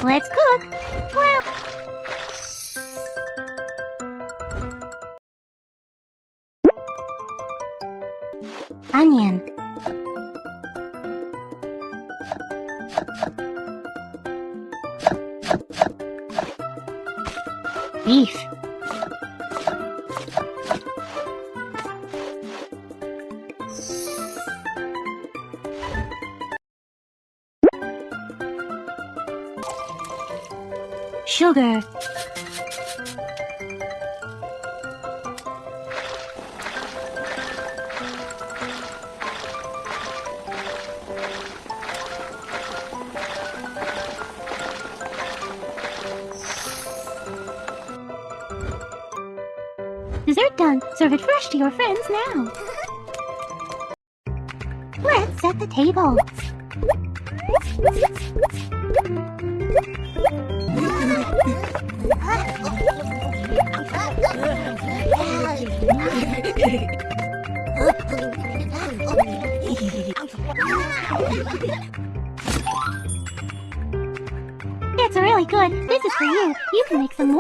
Let's cook. Well, onion, beef, sugar, dessert done. Serve it fresh to your friends now. Let's set the table. It's really good. This is for you. You can make some more.